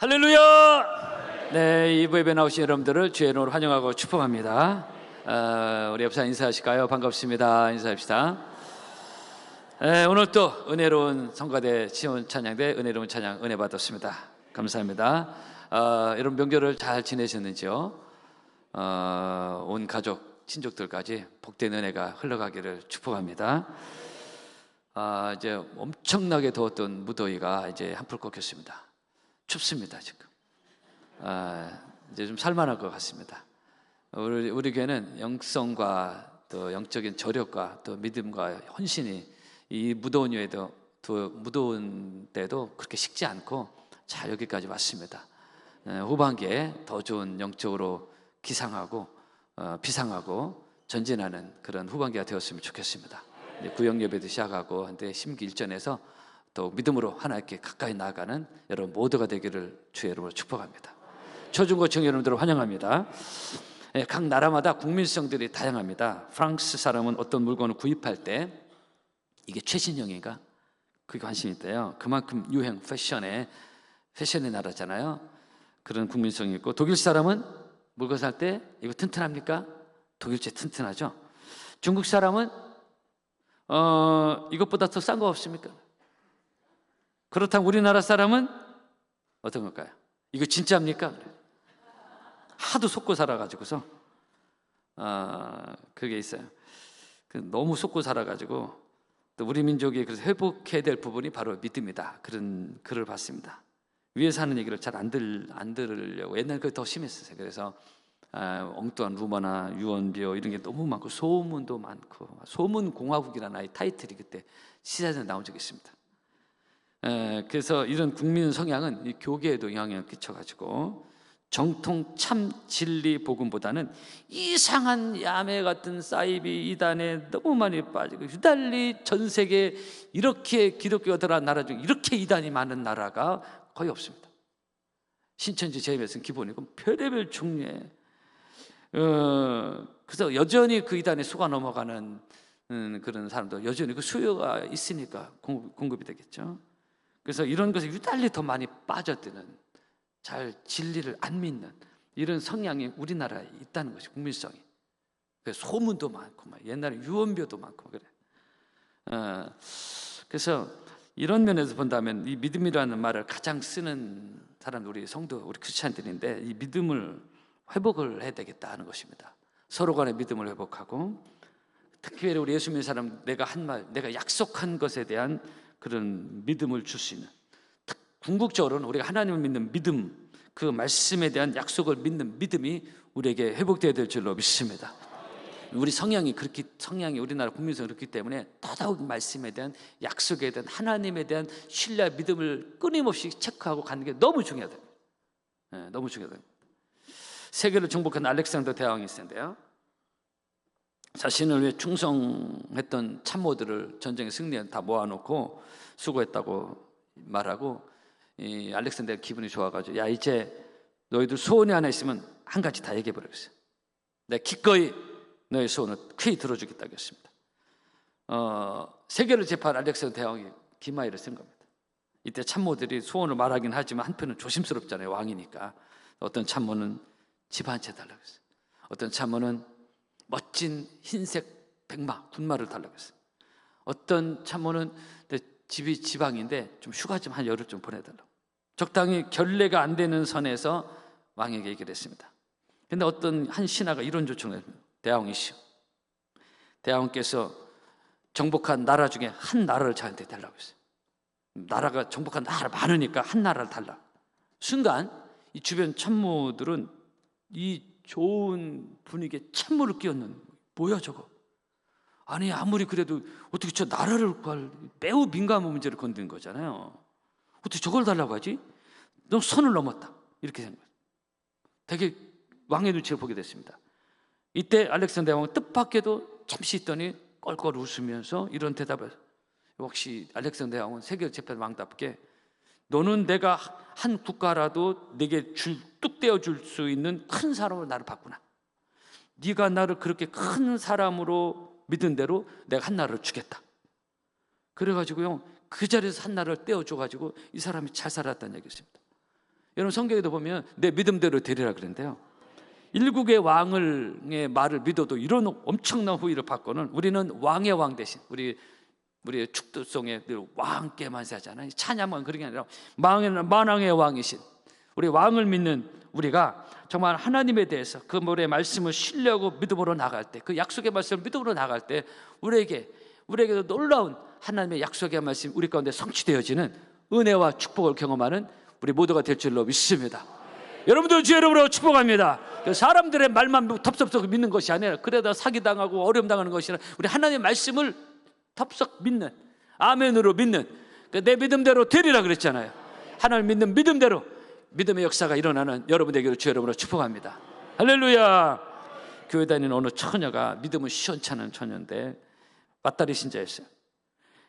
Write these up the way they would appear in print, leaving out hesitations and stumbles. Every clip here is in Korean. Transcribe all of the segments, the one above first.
할렐루야! 네, 이부 예배 나오신 여러분들을 주의 이름으로 환영하고 축복합니다. 우리 옆사 인사하실까요? 반갑습니다. 인사합시다. 오늘 또 은혜로운 성가대 시온 찬양대 은혜로운 찬양 은혜 받았습니다. 감사합니다. 여러분 명절을 잘 지내셨는지요? 온 가족, 친족들까지 복된 은혜가 흘러가기를 축복합니다. 이제 엄청나게 더웠던 무더위가 이제 한풀 꺾였습니다. 춥습니다 지금. 이제 좀 살만할 것 같습니다. 우리 교회는 영성과 또 영적인 저력과 또 믿음과 헌신이 이 무더운 여에도 또 무더운 때도 그렇게 식지 않고 잘 여기까지 왔습니다. 후반기에 더 좋은 영적으로 기상하고 비상하고 전진하는 그런 후반기가 되었으면 좋겠습니다. 구역 예배도 시작하고 한데 심기일전에서 또 믿음으로 하나님께 가까이 나아가는 여러분 모두가 되기를 주의 이름으로 축복합니다. 초중고층 여러분들을 환영합니다. 각 나라마다 국민성들이 다양합니다. 프랑스 사람은 어떤 물건을 구입할 때 이게 최신형인가? 그게 관심이 있대요. 그만큼 유행, 패션의 나라잖아요. 그런 국민성이 있고, 독일 사람은 물건 살 때 이거 튼튼합니까? 독일제 튼튼하죠. 중국 사람은 이것보다 더 싼 거 없습니까? 그렇다면 우리나라 사람은 어떤 걸까요? 이거 진짜입니까? 하도 속고 살아가지고서 그게 있어요. 너무 속고 살아가지고 또 우리 민족이 그래서 회복해야 될 부분이 바로 믿음이다. 그런 글을 봤습니다. 위에서 하는 얘기를 잘 안 들으려고 옛날에 그게 더 심했어요. 그래서 엉뚱한 루머나 유언비어 이런 게 너무 많고 소문도 많고 소문 공화국이라는 타이틀이 그때 시사전에 나온 적이 있습니다. 그래서 이런 국민 성향은 이 교계에도 영향을 끼쳐가지고 정통 참 진리 복음보다는 이상한 야매 같은 사이비 이단에 너무 많이 빠지고 유달리 전 세계 이렇게 기독교가 들어간 나라 중 이렇게 이단이 많은 나라가 거의 없습니다. 신천지 제임에서는 기본이고 별의별 종류의 그래서 여전히 그 이단에 속아 넘어가는 그런 사람도 여전히 그 수요가 있으니까 공급이 되겠죠. 그래서 이런 것에 유달리 더 많이 빠져드는 잘 진리를 안 믿는 이런 성향이 우리나라에 있다는 것이 국민성이. 그래서 소문도 많고 옛날에 유언비어도 많고 그래. 그래서 이런 면에서 본다면 이 믿음이라는 말을 가장 쓰는 사람들 우리 성도 우리 크리스찬들인데 이 믿음을 회복을 해야 되겠다 하는 것입니다. 서로 간의 믿음을 회복하고 특히 우리 예수 믿는 사람 내가 한 말 내가 약속한 것에 대한 그런 믿음을 줄 수 있는 궁극적으로는 우리가 하나님을 믿는 믿음 그 말씀에 대한 약속을 믿는 믿음이 우리에게 회복되어야 될 줄로 믿습니다. 우리 성향이 우리나라 국민성이 그렇기 때문에 더더욱 말씀에 대한 약속에 대한 하나님에 대한 신뢰 믿음을 끊임없이 체크하고 가는 게 너무 중요하다. 너무 중요하다. 세계를 정복한 알렉산더 대왕이 있었는데요. 자신을 위해 충성했던 참모들을 전쟁의 승리에 다 모아놓고 수고했다고 말하고 이 알렉산더가 기분이 좋아가지고 야 이제 너희들 소원이 하나 있으면 한 가지 다 얘기해보라고 했어요. 내가 기꺼이 너의 소원을 쾌히 들어주겠다고 했습니다. 세계를 제파한 알렉산더 대왕이 기마이를 쓴 겁니다. 이때 참모들이 소원을 말하긴 하지만 한편은 조심스럽잖아요. 왕이니까. 어떤 참모는 집 한 채 달라고 했어요. 어떤 참모는 멋진 흰색 백마, 군마를 달라고 했어요. 어떤 참모는 집이 지방인데 좀 휴가 좀 한 열흘 좀 보내달라고. 적당히 결례가 안 되는 선에서 왕에게 얘기를 했습니다. 근데 어떤 한 신하가 이런 요청을 했습니다. 대왕이시여, 대왕께서 정복한 나라 중에 한 나라를 저한테 달라고 했어요. 나라가 정복한 나라 많으니까 한 나라를 달라. 순간 이 주변 참모들은 이 좋은 분위기에 찬물을 끼얹는 뭐야 저거. 아니 아무리 그래도 어떻게 저 나라를 구할 매우 민감한 문제를 건드린 거잖아요. 어떻게 저걸 달라고 하지? 너무 선을 넘었다 이렇게 생각해요. 되게 왕의 눈치를 보게 됐습니다. 이때 알렉산더 대왕은 뜻밖에도 잠시 있더니 껄껄 웃으면서 이런 대답을 해요. 역시 알렉산더 대왕은 세계 재판 왕답게 너는 내가 한 국가라도 내게 뚝 떼어줄 수 있는 큰 사람으로 나를 봤구나. 네가 나를 그렇게 큰 사람으로 믿은 대로 내가 한 나라를 주겠다. 그래가지고요 그 자리에서 한 나라를 떼어줘가지고 이 사람이 잘 살았다는 얘기였습니다. 여러분 성경에도 보면 내 믿음대로 되리라 그랬는데요, 일국의 왕의 말을 믿어도 이런 엄청난 후의를 받고는 우리는 왕의 왕 대신 우리의 축도송에 늘 왕께 만세하잖아요. 찬양만 그런 게 아니라 만왕의 왕이신 우리 왕을 믿는 우리가 정말 하나님에 대해서 그 모래의 말씀을 신뢰하고 믿음으로 나갈 때, 그 약속의 말씀을 믿음으로 나갈 때 우리에게도 놀라운 하나님의 약속의 말씀 우리 가운데 성취되어지는 은혜와 축복을 경험하는 우리 모두가 될 줄로 믿습니다. 여러분들 주의 이름으로 축복합니다. 사람들의 말만 덥석덥석 믿는 것이 아니라 그러다 사기당하고 어려움 당하는 것이 아니라 우리 하나님의 말씀을 덥석 믿는, 아멘으로 믿는, 내 믿음대로 되리라 그랬잖아요. 하나님 믿는 믿음대로 믿음의 역사가 일어나는 여러분에게로 주의 이름으로 축복합니다. 할렐루야. 교회 다니는 어느 처녀가 믿음은 시원찮은 처녀인데 맞다리 신자였어요.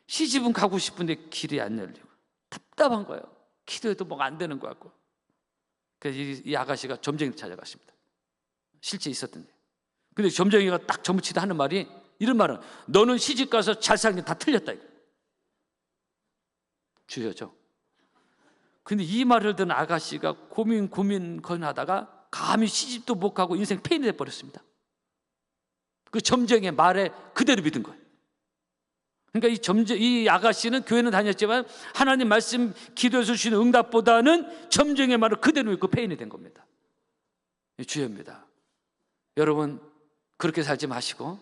시집은 가고 싶은데 길이 안 열리고 답답한 거예요. 기도해도 뭐가 안 되는 것 같고. 그래서 이 아가씨가 점쟁이를 찾아갔습니다. 실제 있었던데. 근데 점쟁이가 딱 점치다 하는 말이 이런 말은, 너는 시집 가서 잘 살긴 다 틀렸다. 주여죠. 근데 이 말을 듣는 아가씨가 고민하다가 감히 시집도 못 가고 인생 폐인이 돼버렸습니다. 그 점쟁이의 말에 그대로 믿은 거예요. 그러니까 이 아가씨는 교회는 다녔지만 하나님 말씀 기도해서 주시는 응답보다는 점쟁이의 말을 그대로 믿고 폐인이 된 겁니다. 주여입니다. 여러분 그렇게 살지 마시고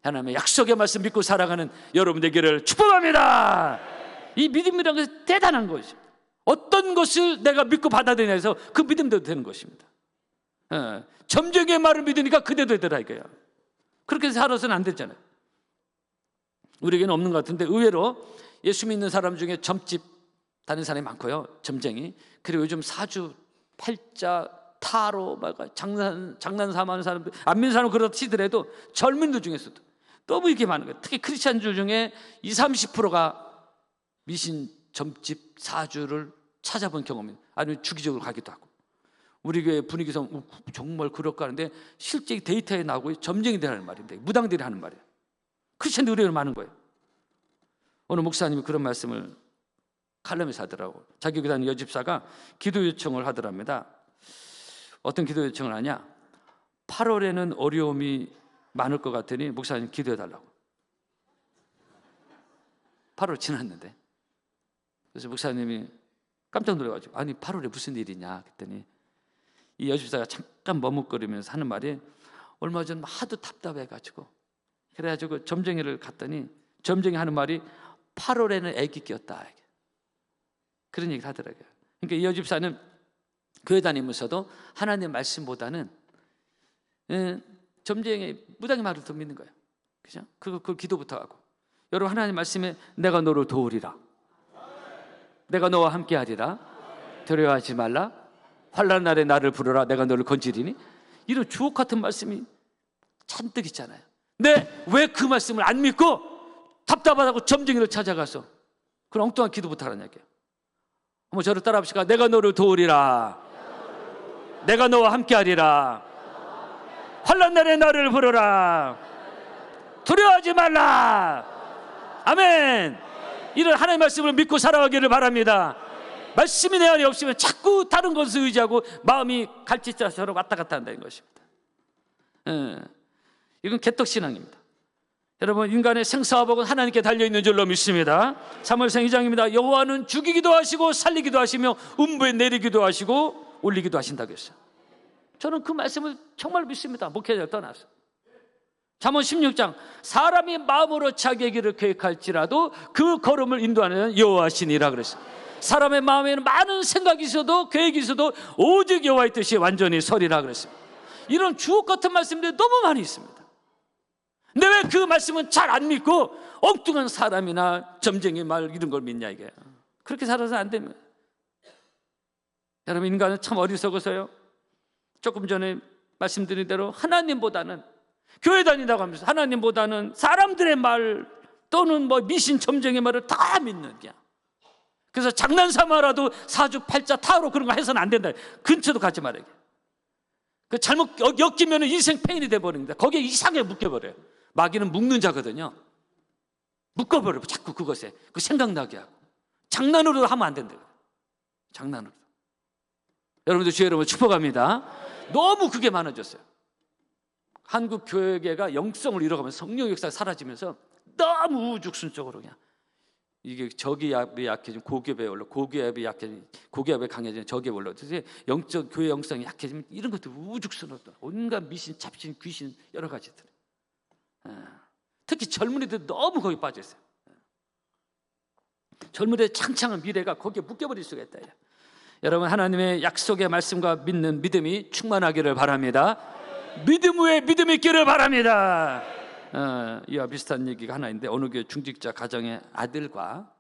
하나님의 약속의 말씀 믿고 살아가는 여러분 되기를 축복합니다. 이 믿음이라는 것은 대단한 것입니다. 어떤 것을 내가 믿고 받아들이냐 해서 그 믿음대로 되는 것입니다. 점쟁이의 말을 믿으니까 그대로 되더라 이거야. 그렇게 살아서는 안 되잖아요. 우리에게는 없는 것 같은데 의외로 예수 믿는 사람 중에 점집 다니는 사람이 많고요. 점쟁이. 그리고 요즘 사주, 팔자, 타로, 장난삼하는 사람들, 안 믿는 사람은 그렇다 치더라도 젊은이들 중에서도 너무 이렇게 많은 거예요. 특히 크리스찬들 중에 20-30%가 미신, 점집, 사주를 찾아본 경험이, 아니면 주기적으로 가기도 하고. 우리 교회 분위기상 정말 그럴까 하는데 실제 데이터에 나오고 점쟁이들이 하는 말인데, 무당들이 하는 말이에요. 크리스찬들이 의외로 많은 거예요. 어느 목사님이 그런 말씀을 칼럼에서 하더라고. 자기 교회 다니는 여집사가 기도 요청을 하더랍니다. 어떤 기도 요청을 하냐? 8월에는 어려움이 많을 것 같으니 목사님 기도해 달라고. 8월 지났는데. 그래서 목사님이 깜짝 놀라가지고, 아니 8월에 무슨 일이냐 그랬더니 이 여집사가 잠깐 머뭇거리면서 하는 말이, 얼마 전 하도 답답해가지고 그래가지고 점쟁이를 갔더니 점쟁이 하는 말이 8월에는 애기 꼈다, 그런 얘기를 하더라고요. 그러니까 이 여집사는 교회 다니면서도 하나님의 말씀보다는 점쟁이, 무당의 말을 더 믿는 거예요. 그죠? 그걸 기도부터 하고. 여러분 하나님 말씀에 내가 너를 도우리라, 내가 너와 함께하리라, 두려워하지 말라, 환난 날에 나를 부르라, 내가 너를 건지리니, 이런 주옥 같은 말씀이 잔뜩 있잖아요. 근데 왜 그 말씀을 안 믿고 답답하다고 점쟁이를 찾아가서 그런 엉뚱한 기도부터 하라는 얘기예요. 한번 저를 따라 합시다. 내가 너를 도우리라, 내가 너와 함께하리라, 환난 날에 나를 부르라, 두려워하지 말라. 아멘. 이런 하나님의 말씀을 믿고 살아가기를 바랍니다. 말씀이 내 안에 없으면 자꾸 다른 것을 의지하고 마음이 갈치자처럼 왔다 갔다 한다는 것입니다. 이건 개떡신앙입니다. 여러분 인간의 생사화복은 하나님께 달려있는 줄로 믿습니다. 사무엘상 2장입니다. 여호와는 죽이기도 하시고 살리기도 하시며 음부에 내리기도 하시고 올리기도 하신다고 했어요. 저는 그 말씀을 정말 믿습니다. 목회자를 떠나서. 잠언 16장, 사람이 마음으로 자기의 길을 계획할지라도 그 걸음을 인도하는 여호와시니라 그랬어요. 사람의 마음에는 많은 생각이 있어도 계획이 있어도 오직 여호와의 뜻이 완전히 서리라 그랬어요. 이런 주옥 같은 말씀들이 너무 많이 있습니다. 근데 왜 그 말씀은 잘 안 믿고 엉뚱한 사람이나 점쟁이 말 이런 걸 믿냐 이게. 그렇게 살아서 안 됩니다. 여러분 인간은 참 어리석어서요, 조금 전에 말씀드린 대로 하나님보다는, 교회 다닌다고 하면서 하나님보다는 사람들의 말 또는 뭐 미신 점쟁이 말을 다 믿는 거야. 그래서 장난삼아라도 사주 팔자 타로 그런 거 해서는 안 된다. 근처도 가지 말아야 돼. 그 잘못 엮이면 인생 페인이 돼버립니다. 거기에 이상하게 묶여버려요. 마귀는 묶는 자거든요. 묶어버려요. 자꾸 그것에 그 생각나게 하고. 장난으로 하면 안 된다. 장난으로. 여러분들 주의 이름으로 축복합니다. 너무 그게 많아졌어요. 한국 교회가 영성을 잃어가면서 성령 역사가 사라지면서 너무 우죽순적으로 그냥 이게 저기압이 약해지면 고기압에 올라, 고기압이 약해지면 고기압에 강해지면 저기압에 올라. 영적 교회 영성이 약해지면 이런 것들 우죽순하다. 온갖 미신, 잡신, 귀신 여러 가지들. 특히 젊은이들 너무 거기 빠져 있어요. 젊은이의 창창한 미래가 거기에 묶여버릴 수가 있다. 여러분, 하나님의 약속의 말씀과 믿는 믿음이 충만하기를 바랍니다. 믿음 위에 믿음이 있기를 바랍니다. 이와 비슷한 얘기가 하나 있는데, 어느 교회 중직자 가정의 아들과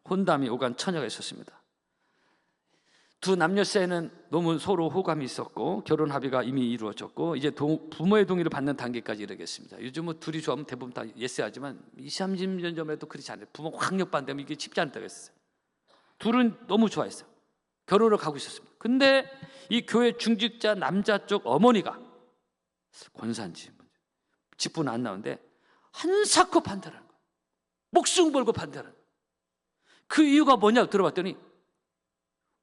혼담이 오간 처녀가 있었습니다. 두 남녀 사이는 너무 서로 호감이 있었고 결혼 합의가 이미 이루어졌고 이제 부모의 동의를 받는 단계까지 이르겠습니다. 요즘 뭐 둘이 좋아하면 대부분 다 예스하지만 20, 30년 전에도 그렇지 않아요. 부모 강력 반대하면 이게 쉽지 않다고 했어요. 둘은 너무 좋아했어요. 결혼을 가고 있었습니다. 근데 이 교회 중직자 남자 쪽 어머니가 권사인지 직분은 안 나오는데 한사코 반대하는 거예요. 목숨 걸고 반대하는 거예요. 그 이유가 뭐냐고 들어봤더니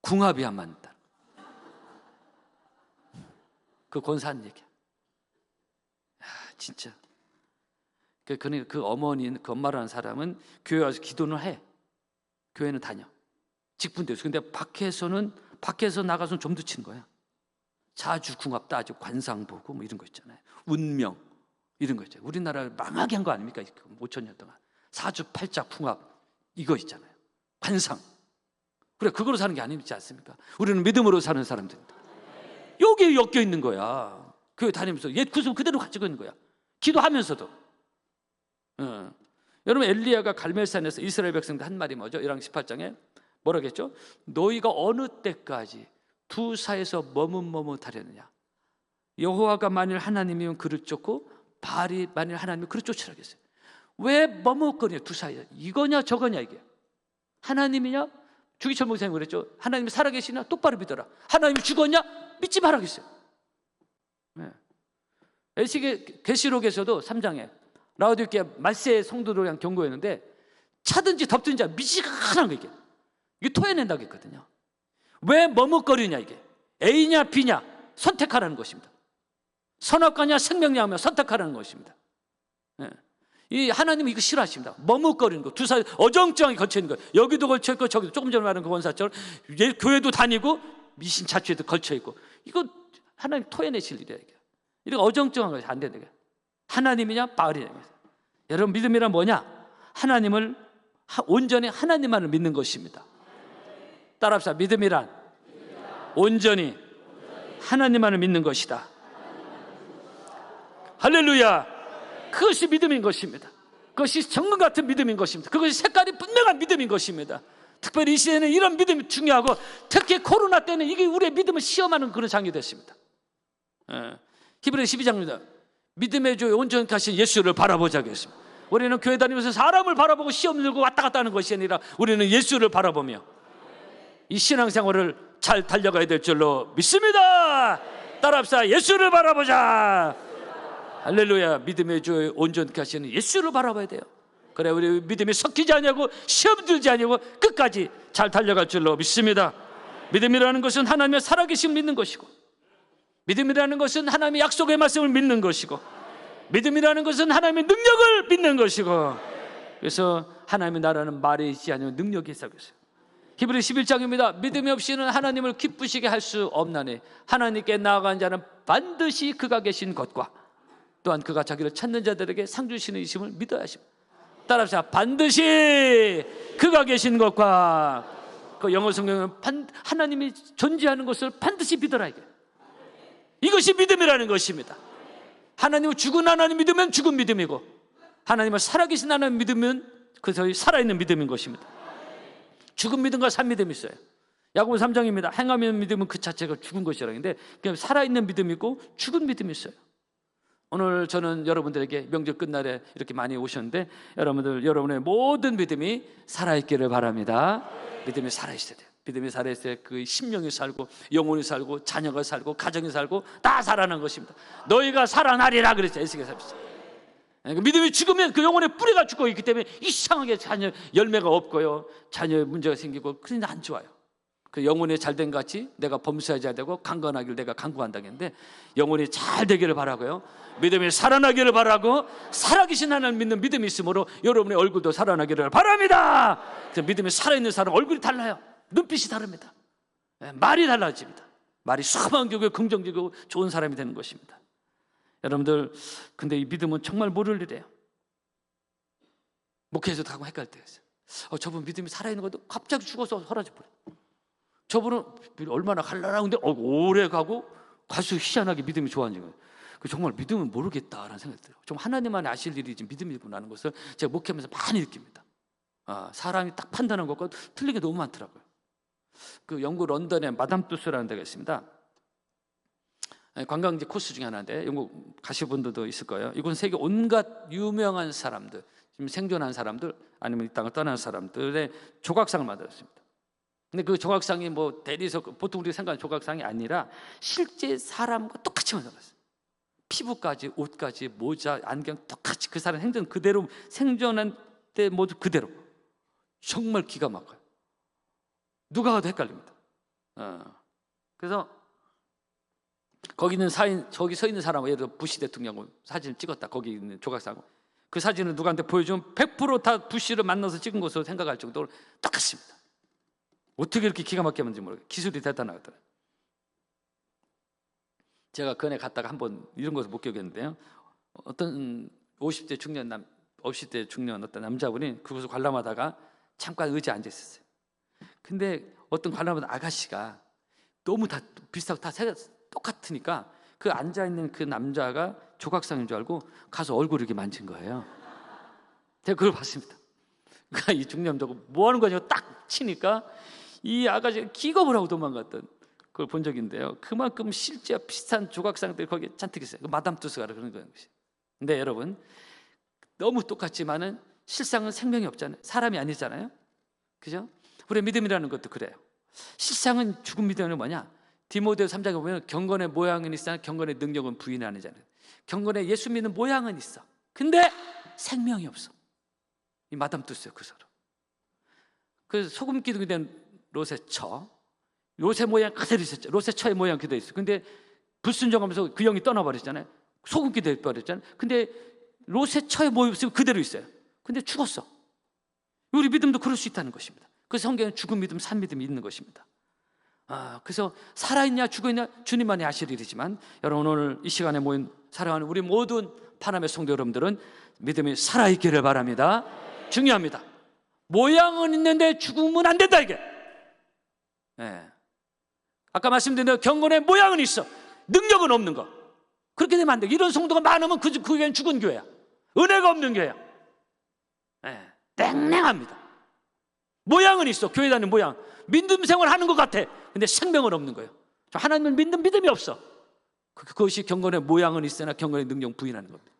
궁합이 안 맞는다. 그 권사한 얘기야. 진짜. 그 어머니는, 그 엄마라는 사람은 교회 와서 기도는 해. 교회는 다녀. 직분도 있어. 근데 밖에서 나가서는 좀 더 치는 거야. 자주 궁합 따지고 관상 보고 뭐 이런 거 있잖아요. 운명 이런 거 있잖아요. 우리나라를 망하게 한 거 아닙니까? 5,000년 동안 사주팔자 궁합 이거 있잖아요. 관상. 그래, 그거로 사는 게 아니지 않습니까? 우리는 믿음으로 사는 사람들입니다. 여기에 엮여 있는 거야. 교회 다니면서 옛 구습 그대로 가지고 있는 거야. 기도하면서도. 여러분, 엘리야가 갈멜산에서 이스라엘 백성들 한 말이 뭐죠? 1장 18장에 뭐라겠죠? 너희가 어느 때까지 두 사이에서 머뭇머뭇하려느냐? 여호와가 만일 하나님이면 그를 쫓고 바알이 만일 하나님이면 그를 쫓으라겠어요. 왜 머뭇거려? 두 사이에 이거냐 저거냐 이게. 하나님이냐? 주기철 목사님 그랬죠. 하나님이 살아계시나? 똑바로 믿어라. 하나님이 죽었냐? 믿지 말아겠어요. 에스겔 계시록에서도 3장에 라오디게아 말세 성도들 그냥 경고했는데 차든지 덥든지 미지근한 거 이게 토해낸다고 했거든요. 왜 머뭇거리냐 이게. A냐 B냐 선택하라는 것입니다. 선악과냐 생명량이냐 선택하라는 것입니다. 이 하나님은 이거 싫어하십니다. 머뭇거리는 거, 두 사이 어정쩡하게 걸쳐 있는 거. 여기도 걸쳐 있고 저기도, 조금 전에 말한 그 원사처럼 교회도 다니고 미신 자취에도 걸쳐 있고, 이거 하나님 토해내실 일이야 이게. 이렇게 어정쩡한 것이 안 된다. 하나님이냐 바알이냐. 여러분, 믿음이란 뭐냐? 하나님을 온전히 하나님만을 믿는 것입니다. 따라합시다. 믿음이란 온전히 하나님만을 믿는 것이다. 할렐루야. 그것이 믿음인 것입니다. 그것이 정금 같은 믿음인 것입니다. 그것이 색깔이 분명한 믿음인 것입니다. 특별히 이 시대에는 이런 믿음이 중요하고, 특히 코로나 때는 이게 우리의 믿음을 시험하는 그런 장이 됐습니다. 히브리서 12장입니다. 믿음의 주 온전히 하신 예수를 바라보자 하겠습니다. 우리는 교회 다니면서 사람을 바라보고 시험 들고 왔다 갔다 하는 것이 아니라 우리는 예수를 바라보며 이 신앙생활을 잘 달려가야 될 줄로 믿습니다. 따라합시다. 예수를 바라보자. 할렐루야. 믿음의 주 온전케 하시는 예수를 바라봐야 돼요. 그래 우리 믿음이 섞이지 않냐고, 시험 들지 않냐고 끝까지 잘 달려갈 줄로 믿습니다. 믿음이라는 것은 하나님의 살아계심을 믿는 것이고, 믿음이라는 것은 하나님의 약속의 말씀을 믿는 것이고, 믿음이라는 것은 하나님의 능력을 믿는 것이고, 그래서 하나님의 나라는 말에 있지 않으면 능력이 있다고 했어요. 히브리 11장입니다. 믿음이 없이는 하나님을 기쁘시게 할 수 없나니 하나님께 나아간 자는 반드시 그가 계신 것과 또한 그가 자기를 찾는 자들에게 상 주시는 이심을 믿어야 하십니다. 따라합시다. 반드시 그가 계신 것과, 그 영어 성경은 하나님이 존재하는 것을 반드시 믿어라 이게. 이것이 믿음이라는 것입니다. 하나님을 죽은 하나님 믿으면 죽은 믿음이고, 하나님을 살아계신 하나님 믿으면 그것이 살아있는 믿음인 것입니다. 죽은 믿음과 산 믿음이 있어요. 야고보 3장입니다. 행하면 믿음은 그 자체가 죽은 것이라고 하는데, 살아있는 믿음이 있고 죽은 믿음이 있어요. 오늘 저는 여러분들에게 명절 끝날에 이렇게 많이 오셨는데, 여러분의 모든 믿음이 살아있기를 바랍니다. 믿음이 살아있어야 돼요. 믿음이 살아있어야 그 심령이 살고 영혼이 살고 자녀가 살고 가정이 살고 다 살아나는 것입니다. 너희가 살아나리라 그랬죠. 에스겔서에서. 믿음이 죽으면 그 영혼의 뿌리가 죽고 있기 때문에 이상하게 자녀 열매가 없고요, 자녀 문제가 생기고, 그러니 안 좋아요. 그 영혼이 잘된 같이 내가 범사해야 되고 강건하기를 내가 강구한다겠는데, 영혼이 잘 되기를 바라고요, 믿음이 살아나기를 바라고, 살아계신 하나님 믿는 믿음이 있으므로 여러분의 얼굴도 살아나기를 바랍니다. 그래서 믿음이 살아있는 사람 얼굴이 달라요. 눈빛이 다릅니다. 말이 달라집니다. 말이 수망되고 긍정적이고 좋은 사람이 되는 것입니다. 여러분들, 근데 이 믿음은 정말 모를 일이에요. 목회에서도 가끔 헷갈릴 때가 있어요. 저분 믿음이 살아있는 것도 갑자기 죽어서 사라져버려요. 저분은 얼마나 갈라라는데 오래 가고 갈수록 희한하게 믿음이 좋아지는 거예요. 정말 믿음은 모르겠다라는 생각이 들어요. 좀 하나님만 아실 일이지 믿음이구나라는 것을 제가 목회하면서 많이 느낍니다. 사람이 딱 판단한 것과 틀린 게 너무 많더라고요. 그 영국 런던에 마담 투스라는 데가 있습니다. 관광지 코스 중에 하나인데 영국 가실 분들도 있을 거예요. 이곳은 세계 온갖 유명한 사람들, 지금 생존한 사람들 아니면 이 땅을 떠난 사람들의 조각상을 만들었습니다. 근데 그 조각상이 뭐 대리석, 보통 우리가 생각하는 조각상이 아니라 실제 사람과 똑같이 만들었어요. 피부까지, 옷까지, 모자, 안경 똑같이 그 사람 행전 그대로, 생존한 때 모두 그대로. 정말 기가 막혀요. 누가 봐도 헷갈립니다. 그래서 거기 있는 저기 서 있는 사람은, 예를 들어 부시 대통령 사진을 찍었다, 거기 있는 조각상, 그 사진을 누구한테 보여주면 100% 다 부시를 만나서 찍은 것으로 생각할 정도로 똑같습니다. 어떻게 이렇게 기가 막히게 만든지 모르겠어요. 기술이 대단하더라고요. 제가 그네 갔다가 한번 이런 것을 목격했는데요. 어떤 50대 중년 어떤 남자분이 그곳을 관람하다가 잠깐 의자에 앉아 있었어요. 근데 어떤 관람하는 아가씨가 너무 다 비슷하고 다 똑같으니까 그 앉아있는 그 남자가 조각상인 줄 알고 가서 얼굴을 이렇게 만진 거예요. 제가 그걸 봤습니다. 그러니까 이 중년자가 뭐 하는 거냐고 딱 치니까 이 아가씨가 기겁을 하고 도망갔던 그걸 본 적이 있는데요. 그만큼 실제 비슷한 조각상들이 거기에 잔뜩 있어요. 마담 투스가 그런 거예요. 근데 여러분, 너무 똑같지만은 실상은 생명이 없잖아요. 사람이 아니잖아요. 그죠? 우리의 믿음이라는 것도 그래요. 실상은 죽은 믿음은 뭐냐? 디모데후서 3장에 보면 경건의 모양은 있으나 경건의 능력은 부인이 아니잖아요. 경건의 예수 믿는 모양은 있어. 근데 생명이 없어. 이 마담 투스예요, 그 사람. 그 소금 기둥이 된 로세처, 로세 모양 그대로 있었죠. 로세처의 모양 그대로 있어요. 근데 불순종하면서 그 영이 떠나버렸잖아요. 소금 기둥이 돼버렸잖아요. 근데 로세처의 모습이 그대로 있어요. 근데 죽었어. 우리 믿음도 그럴 수 있다는 것입니다. 그래서 성경에 죽은 믿음, 산 믿음이 있는 것입니다. 그래서 살아있냐 죽어있냐 주님만이 아실 일이지만, 여러분 오늘 이 시간에 모인 사랑하는 우리 모든 파남의 성도 여러분들은 믿음이 살아있기를 바랍니다. 중요합니다. 모양은 있는데 죽으면 안 된다, 이게. 아까 말씀드린 대로 경건의 모양은 있어, 능력은 없는 거. 그렇게 되면 안 돼. 이런 성도가 많으면 그 교회는 죽은 교회야. 은혜가 없는 교회야. 땡땡합니다. 모양은 있어, 교회 다니는 모양, 믿음 생활하는 것 같아. 근데 생명은 없는 거예요. 하나님을 믿는 믿음이 없어. 그것이 경건의 모양은 있으나 경건의 능력 부인하는 겁니다.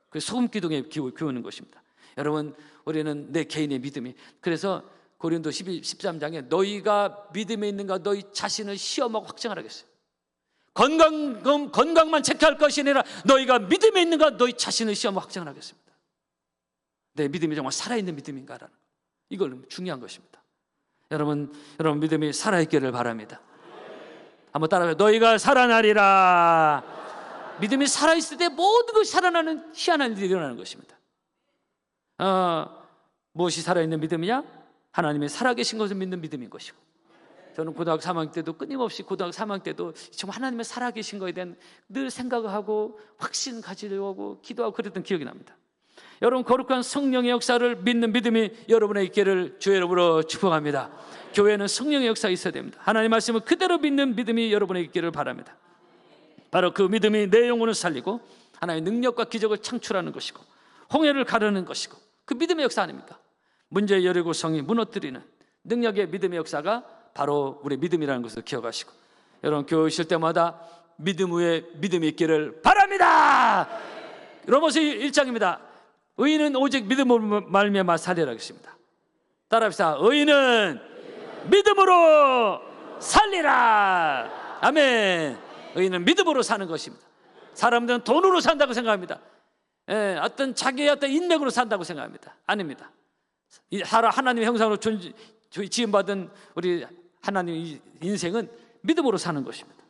그래서 소금 기둥에 기우는 것입니다. 여러분, 우리는 내 개인의 믿음이, 그래서 고린도 13장에 너희가 믿음에 있는가 너희 자신을 시험하고 확증하라겠어요. 건강만 체크할 것이 아니라 너희가 믿음에 있는가 너희 자신을 시험하고 확증하라겠습니다. 내 믿음이 정말 살아있는 믿음인가라는 것, 이걸 중요한 것입니다. 여러분 믿음이 살아있기를 바랍니다. 한번 따라해요. 너희가 살아나리라. 믿음이 살아있을 때 모든 것이 살아나는 희한한 일이 일어나는 것입니다. 무엇이 살아있는 믿음이냐? 하나님이 살아계신 것을 믿는 믿음인 것이고, 저는 고등학교 3학년 때도 끊임없이 고등학교 3학년 때도 정말 하나님의 살아계신 것에 대한 늘 생각을 하고 확신 가지려고 기도하고 그랬던 기억이 납니다. 여러분, 거룩한 성령의 역사를 믿는 믿음이 여러분의 있기를 주의 이름으로 축복합니다. 교회는 성령의 역사가 있어야 됩니다. 하나님의 말씀을 그대로 믿는 믿음이 여러분의 있기를 바랍니다. 바로 그 믿음이 내 영혼을 살리고 하나님의 능력과 기적을 창출하는 것이고 홍해를 가르는 것이고, 그 믿음의 역사 아닙니까? 문제 여리고 성이 무너뜨리는 능력의 믿음의 역사가 바로 우리 믿음이라는 것을 기억하시고, 여러분 교회 오실 때마다 믿음 위에 믿음이 있기를 바랍니다. 로마서 1장입니다. 의인은 오직 믿음으로 말미암아 살리라 했습니다. 따라합시다. 의인은 믿음으로 살리라. 아멘. 의인은 믿음으로 사는 것입니다. 사람들은 돈으로 산다고 생각합니다. 어떤 자기의 어떤 인맥으로 산다고 생각합니다. 아닙니다. 하나님의 형상으로 지음받은 우리 하나님 인생은 믿음으로 사는 것입니다.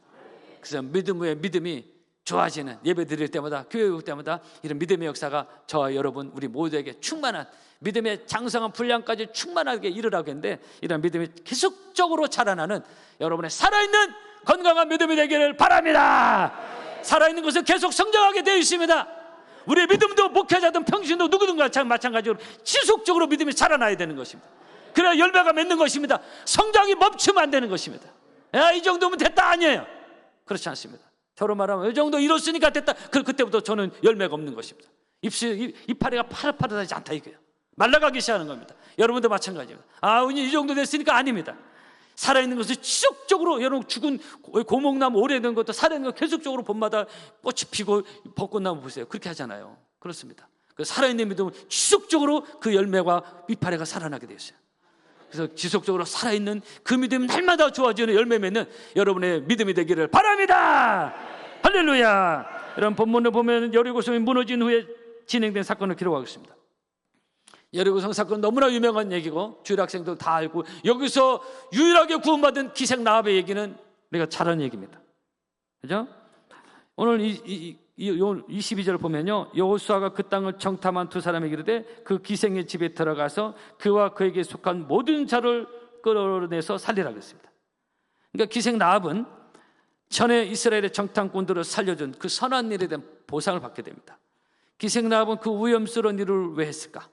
그래서 믿음이 좋아지는, 예배 드릴 때마다, 교회 올 때마다 이런 믿음의 역사가 저와 여러분 우리 모두에게 충만한 믿음의 장성한 분량까지 충만하게 이르라고 했는데, 이런 믿음이 계속적으로 자라나는 여러분의 살아있는 건강한 믿음이 되기를 바랍니다. 살아있는 것은 계속 성장하게 되어 있습니다. 우리의 믿음도 목회자든 평신도 누구든 마찬가지로 지속적으로 믿음이 자라나야 되는 것입니다. 그래야 열매가 맺는 것입니다. 성장이 멈추면 안 되는 것입니다. 야, 이 정도면 됐다 아니에요. 그렇지 않습니다. 저로 말하면 이 정도 이뤘으니까 됐다. 그때부터 저는 열매가 없는 것입니다. 이파리가 파릇파릇하지 않다 이거예요. 말라가기 시작하는 겁니다. 여러분도 마찬가지입니다. 이 정도 됐으니까 아닙니다. 살아있는 것을 지속적으로, 여러분 죽은 고목나무 오래된 것도 살아있는 것 계속적으로 봄마다 꽃이 피고 벚꽃나무 보세요. 그렇게 하잖아요. 그렇습니다. 그 살아있는 믿음은 지속적으로 그 열매와 이파리가 살아나게 되어 있어요. 그래서 지속적으로 살아있는 그 믿음이 날마다 좋아지는 열매 맺는 여러분의 믿음이 되기를 바랍니다. 할렐루야. 여러분 본문을 보면 여리고성이 무너진 후에 진행된 사건을 기록하고 있습니다. 여리고성 사건 너무나 유명한 얘기고 주일 학생들 다 알고, 여기서 유일하게 구원받은 기생 라합의 얘기는 우리가 잘 아는 얘기입니다. 그죠? 오늘 22절을 보면요, 여호수아가 그 땅을 정탐한 두 사람에게 이르되 그 기생의 집에 들어가서 그와 그에게 속한 모든 자를 끌어내서 살리라 그랬습니다. 그러니까 기생 라합은 전에 이스라엘의 정탐꾼들을 살려준 그 선한 일에 대한 보상을 받게 됩니다. 기생 라합은 그 위험스러운 일을 왜 했을까?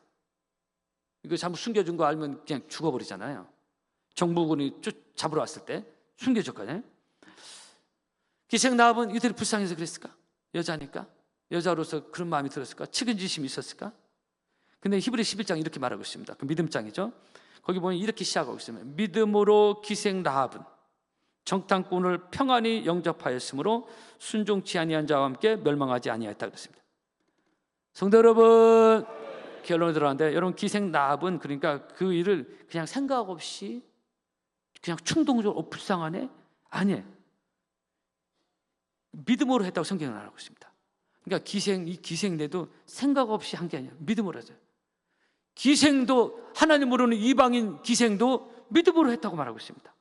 이거 잘못 숨겨준 거 알면 그냥 죽어버리잖아요. 정부군이 잡으러 왔을 때 숨겨줬거든요. 기생 라합은 이들이 불쌍해서 그랬을까? 여자니까? 여자로서 그런 마음이 들었을까? 측은지심이 있었을까? 근데 히브리 11장 이렇게 말하고 있습니다. 그 믿음장이죠. 거기 보면 이렇게 시작하고 있습니다. 믿음으로 기생 라합은 정탐꾼을 평안히 영접하였으므로 순종치 아니한 자와 함께 멸망하지 아니하였다 그랬습니다. 성도 여러분, 결론을 들어왔는데, 여러분 기생 라합은 그러니까 그 일을 그냥 생각 없이 그냥 충동적으로 불쌍하네? 아니에요. 믿음으로 했다고 성경은 말하고 있습니다. 그러니까 이 기생내도 생각 없이 한 게 아니에요. 믿음으로 했어요. 기생도, 하나님 모르는 이방인 기생도 믿음으로 했다고 말하고 있습니다.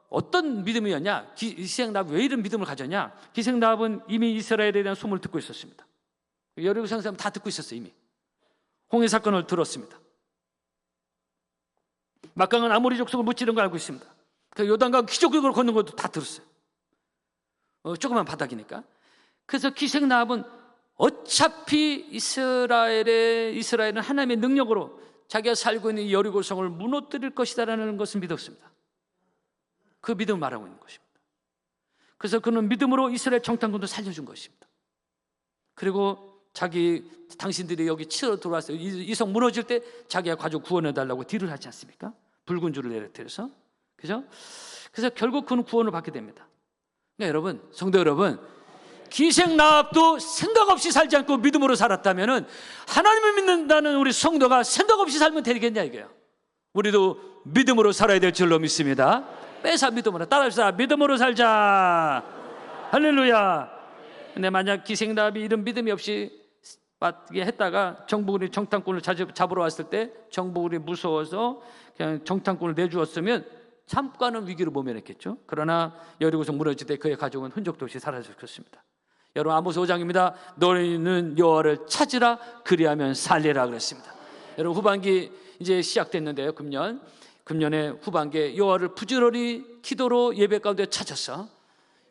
어떤 믿음이었냐? 기생 라합 왜 이런 믿음을 가졌냐? 기생 라합은 이미 이스라엘에 대한 소문을 듣고 있었습니다. 여리고성 사람 다 듣고 있었어요. 이미 홍해 사건을 들었습니다. 막강은 아모리 족속을 무찌른 걸 알고 있습니다. 그 요단강 기적을 걷는 것도 다 들었어요. 조그만 바닥이니까. 그래서 기생 라합은 어차피 이스라엘은 하나님의 능력으로 자기가 살고 있는 이 여리고성을 무너뜨릴 것이다라는 것을 믿었습니다. 그 믿음을 말하고 있는 것입니다. 그래서 그는 믿음으로 이스라엘 정탐꾼도 살려준 것입니다. 그리고 당신들이 여기 치러 들어왔어요. 이 성 무너질 때 자기가 가족 구원해달라고 딜을 하지 않습니까? 붉은 줄을 내려뜨려서. 그죠? 그래서 결국 그는 구원을 받게 됩니다. 그러니까 여러분, 성도 여러분, 기생 라합도 생각 없이 살지 않고 믿음으로 살았다면 하나님을 믿는다는 우리 성도가 생각 없이 살면 되겠냐 이거예요. 우리도 믿음으로 살아야 될 줄로 믿습니다. 빼사 믿음으로 따라합시다. 믿음으로 살자. 할렐루야. 근데 만약 기생 라합이 이런 믿음이 없이 맞게 했다가 정부군이 정탐꾼을 잡으러 왔을 때 정부군이 무서워서 그냥 정탐꾼을 내주었으면 잠깐은 위기를 모면했겠죠. 그러나 여리고성 무너질 때 그의 가족은 흔적도 없이 사라졌습니다. 여러분, 아모스 5장입니다. 너희는 여호와를 찾으라, 그리하면 살리라 그랬습니다. 여러분, 후반기 이제 시작됐는데요. 금년의 후반기에 여호와를 부지런히 기도로 예배 가운데 찾아서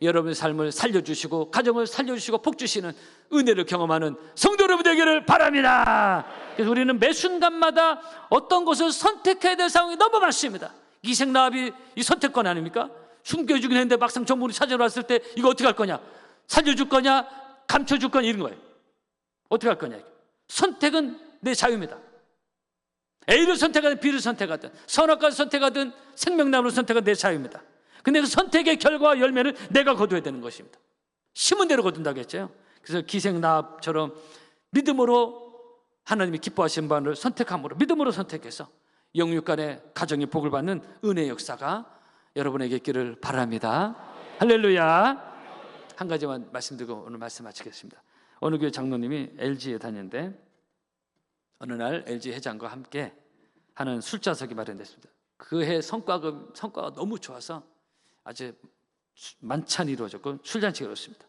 여러분의 삶을 살려주시고 가정을 살려주시고 복주시는 은혜를 경험하는 성도 여러분 되기를 바랍니다. 그래서 우리는 매 순간마다 어떤 것을 선택해야 될 상황이 너무 많습니다. 기생 라합이 이 선택권 아닙니까? 숨겨주긴 했는데 막상 정부를 찾아러 왔을 때 이거 어떻게 할 거냐? 살려줄 거냐? 감춰줄 거냐? 이런 거예요. 어떻게 할 거냐? 선택은 내 자유입니다. A를 선택하든 B를 선택하든 선악과를 선택하든 생명나무를 선택하든 내 자유입니다. 근데 그 선택의 결과와 열매는 내가 거둬야 되는 것입니다. 심은 대로 거둔다고 했죠. 그래서 기생 라합처럼 믿음으로 하나님이 기뻐하시는 바를 선택함으로 믿음으로 선택해서 영육간의 가정이 복을 받는 은혜의 역사가 여러분에게 있기를 바랍니다. 할렐루야. 한 가지만 말씀드리고 오늘 말씀 마치겠습니다. 어느 교회 장로님이 LG에 다녔는데 어느 날 LG 회장과 함께 하는 술자석이 마련됐습니다. 그 해 성과가 너무 좋아서 아주 만찬이 이루어졌고 술잔치가 이루어졌습니다.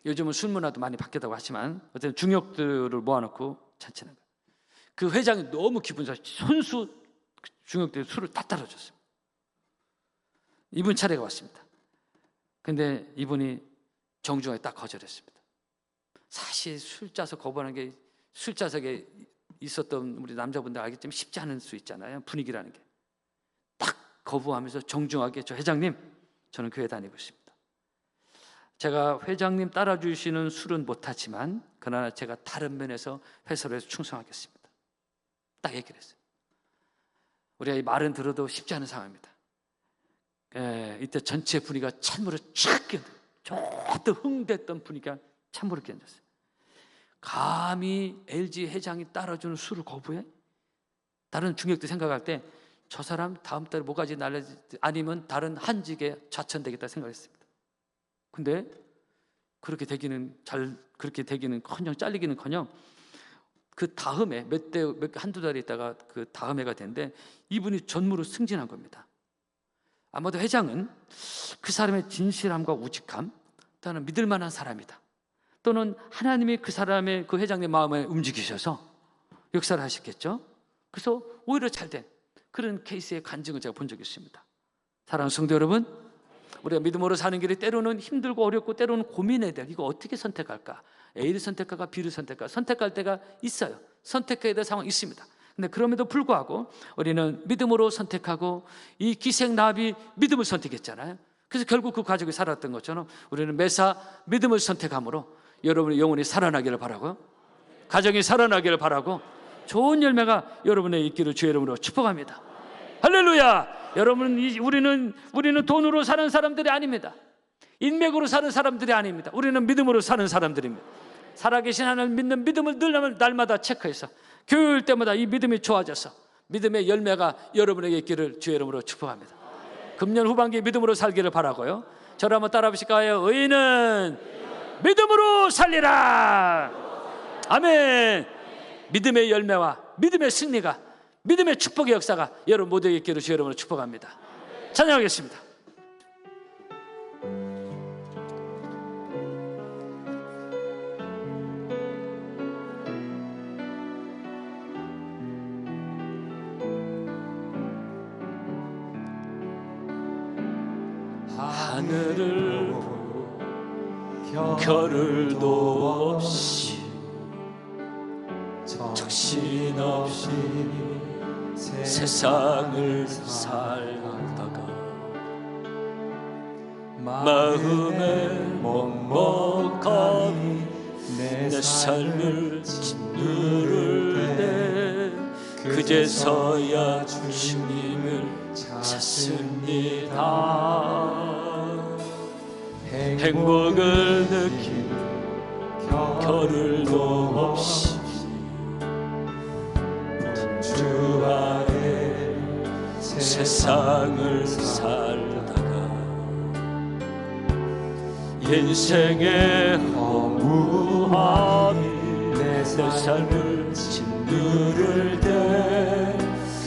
요즘은 술 문화도 많이 바뀌었다고 하지만 어쨌든 중역들을 모아놓고 잔치는 거예요. 그 회장이 너무 기분 좋아서 손수 중역들 술을 다 따라줬습니다. 이분 차례가 왔습니다. 근데 이분이 정중하게 딱 거절했습니다. 사실 술 짜서 거부하는 게 술자석에 있었던 우리 남자분들 알겠지만 쉽지 않을 수 있잖아요. 분위기라는 게. 딱 거부하면서 정중하게 저 회장님, 저는 교회 다니고 있습니다. 제가 회장님 따라주시는 술은 못하지만 그러나 제가 다른 면에서 회사로 해서 충성하겠습니다. 딱 얘기를 했어요. 우리가 이 말은 들어도 쉽지 않은 상황입니다. 이때 전체 분위기가 찬물을 쫙 끼얹어요. 저도 흥됐던 분위기가 찬물을 끼얹었어요. 감히 LG 회장이 따라주는 술을 거부해? 다른 중역도 생각할 때 저 사람 다음 달에 뭐가지 날라지 아니면 다른 한직에 좌천되겠다 생각했습니다. 근데 그렇게 되기는커녕 잘리기는커녕 그 다음에 한두 달 있다가 그 다음 해가 됐는데 이분이 전무로 승진한 겁니다. 아마도 회장은 그 사람의 진실함과 우직함, 또는 믿을 만한 사람이다. 또는 하나님이 그 사람의 그 회장님 마음을 움직이셔서 역사를 하셨겠죠. 그래서 오히려 잘된 그런 케이스의 간증을 제가 본 적이 있습니다. 사랑하는 성도 여러분, 우리가 믿음으로 사는 길이 때로는 힘들고 어렵고 때로는 고민해야 될 이거 어떻게 선택할까? A를 선택할까? B를 선택할까? 선택할 때가 있어요. 선택해야 될 상황이 있습니다. 근데 그럼에도 불구하고 우리는 믿음으로 선택하고 이 기생나비 믿음을 선택했잖아요. 그래서 결국 그 가족이 살았던 것처럼 우리는 매사 믿음을 선택함으로 여러분의 영혼이 살아나기를 바라고, 가정이 살아나기를 바라고, 좋은 열매가 여러분의 있기를 주의 이름으로 축복합니다. 할렐루야! 여러분, 우리는 돈으로 사는 사람들이 아닙니다. 인맥으로 사는 사람들이 아닙니다. 우리는 믿음으로 사는 사람들입니다. 살아계신 하나님을 믿는 믿음을 늘 날마다 체크해서 교회일 때마다 이 믿음이 좋아져서 믿음의 열매가 여러분에게 있기를 주의 이름으로 축복합니다. 금년 후반기에 믿음으로 살기를 바라고요. 저를 한번 따라 보실까요? 의인은 믿음으로 살리라. 아멘. 믿음의 열매와 믿음의 승리가, 믿음의 축복의 역사가 여러분 모두에게 있기를 주의 이름으로 축복합니다. 찬양하겠습니다. 하늘을 겨를도 없이 정신없이 세상을 살다가 마음에 먹먹함이 내 삶을 짓누를 때 그제서야 주님을 찾습니다. 행복을 느낀 겨를도 없이 주 아래 세상을 살다가 인생의 허무함이 내 삶을 짓누를 때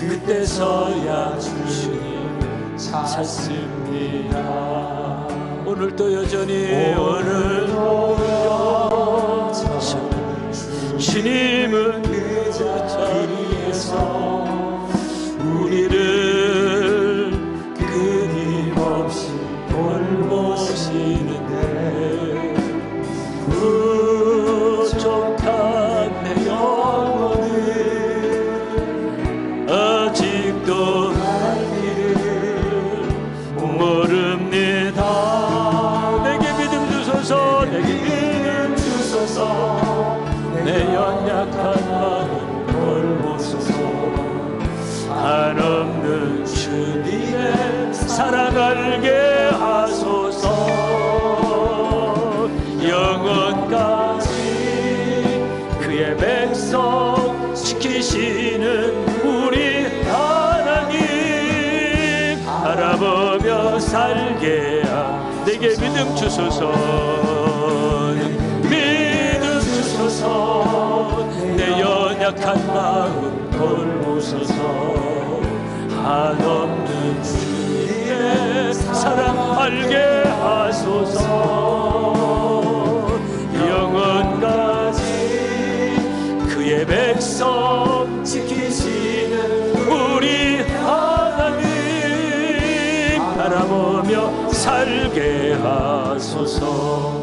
그때서야 주님을 찾습니다. 오늘도 여전히 주님은 그 자리에서 우리를 끊임없이 돌보시는데 부족한 내 영혼은 아직도 갈 길을 모릅니다. 내게 믿음 주소서, 내게 믿음 주소서, 내 연약한 마음 돌보소서. 한없는 주님의 사랑 알게 하소서. 영원까지 그의 백성 지키시는 우리 하나님 바라보며 살게 내게 믿음 주소서. 믿음 주소서. 내 연약한 마음 돌보소서. 한없는 주님의 사랑 알게 하소서. 영원까지 그의 백성 지키시는 우리 하나님 바라보며 살게 하소서.